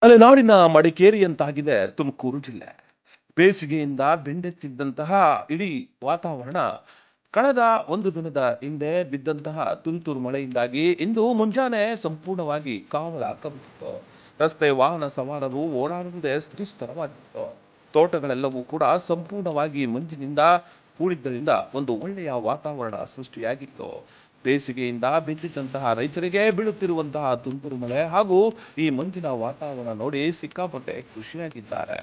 ಅಲೆನಾಡಿನ ಮಡಿಕೇರಿಯಂತಾಗಿದೆ ತುಮಕೂರು ಜಿಲ್ಲೆ. ಬೇಸಿಗೆಯಿಂದ ಬೆಂಡೆತ್ತಿದ್ದಂತಹ ಇಡೀ ವಾತಾವರಣ ಕಳೆದ ಒಂದು ದಿನದ ಹಿಂದೆ ಬಿದ್ದಂತಹ ತುಂತುರು ಮಳೆಯಿಂದಾಗಿ ಇಂದು ಮುಂಜಾನೆ ಸಂಪೂರ್ಣವಾಗಿ ಕಾವಲ ಕವಿದಿತ್ತು. ರಸ್ತೆ ವಾಹನ ಸವಾರರು ಓಡಾಡುವುದೇ ದುಸ್ತರವಾಗಿತ್ತು. ತೋಟಗಳೆಲ್ಲವೂ ಕೂಡ ಸಂಪೂರ್ಣವಾಗಿ ಮಂಜಿನಿಂದ ಕೂಡಿದ್ದರಿಂದ ಒಂದು ಒಳ್ಳೆಯ ವಾತಾವರಣ ಸೃಷ್ಟಿಯಾಗಿತ್ತು. ಬೇಸಿಗೆಯಿಂದ ಬಿದ್ದಿದ್ದಂತಹ ರೈತರಿಗೆ ಬೀಳುತ್ತಿರುವಂತಹ ತುಂತುರು ಮಳೆ ಹಾಗೂ ಈ ಮಂಜಿನ ವಾತಾವರಣ ನೋಡಿ ಸಿಕ್ಕಾಪಟ್ಟೆ ಖುಷಿಯಾಗಿದ್ದಾರೆ.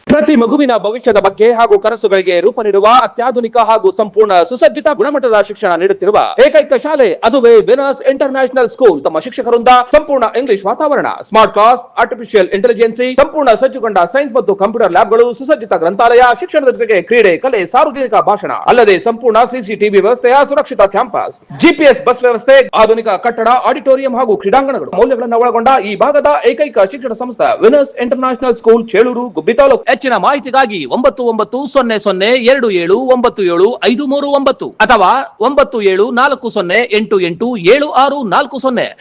ಪ್ರತಿ ಮಗುವಿನ ಭವಿಷ್ಯದ ಬಗ್ಗೆ ಹಾಗೂ ಕನಸುಗಳಿಗೆ ರೂಪ ನೀಡುವ ಅತ್ಯಾಧುನಿಕ ಹಾಗೂ ಸಂಪೂರ್ಣ ಸುಸಜ್ಜಿತ ಗುಣಮಟ್ಟದ ಶಿಕ್ಷಣ ನೀಡುತ್ತಿರುವ ಏಕೈಕ ಶಾಲೆ ಅದುವೇ ವಿನಸ್ ಇಂಟರ್ನ್ಯಾಷನಲ್ ಸ್ಕೂಲ್. ತಮ್ಮ ಶಿಕ್ಷಕರಿಂದ ಸಂಪೂರ್ಣ ಇಂಗ್ಲಿಷ್ ವಾತಾವರಣ, ಸ್ಮಾರ್ಟ್ ಕ್ಲಾಸ್, ಆರ್ಟಿಫಿಷಿಯಲ್ ಇಂಟೆಲಿಜೆನ್ಸಿ, ಸಂಪೂರ್ಣ ಸಜ್ಜುಗೊಂಡ ಸೈನ್ಸ್ ಮತ್ತು ಕಂಪ್ಯೂಟರ್ ಲ್ಯಾಬ್ಗಳು, ಸುಸಜ್ಜಿತ ಗ್ರಂಥಾಲಯ, ಶಿಕ್ಷಣದ ಜೊತೆಗೆ ಕ್ರೀಡೆ, ಕಲೆ, ಸಾರ್ವಜನಿಕ ಭಾಷಣ, ಅಲ್ಲದೆ ಸಂಪೂರ್ಣ ಸಿಸಿಟಿವಿ ವ್ಯವಸ್ಥೆಯ ಸುರಕ್ಷಿತ ಕ್ಯಾಂಪಸ್, ಜಿಪಿಎಸ್ ಬಸ್ ವ್ಯವಸ್ಥೆ, ಆಧುನಿಕ ಕಟ್ಟಡ, ಆಡಿಟೋರಿಯಂ ಹಾಗೂ ಕ್ರೀಡಾಂಗಣಗಳು ಮೌಲ್ಯಗಳನ್ನು ಒಳಗೊಂಡ ಈ ಭಾಗದ ಏಕೈಕ ಶಿಕ್ಷಣ ಸಂಸ್ಥೆ ವಿನಸ್ ಇಂಟರ್ನ್ಯಾಷನಲ್ ಸ್ಕೂಲ್, ಚೇಳೂರು, ಗುಬ್ಬಿ ತಾಲೂಕು. ಹೆಚ್ಚಿನ ಮಾಹಿತಿಗಾಗಿ 9900279753 ಅಥವಾ 9740887640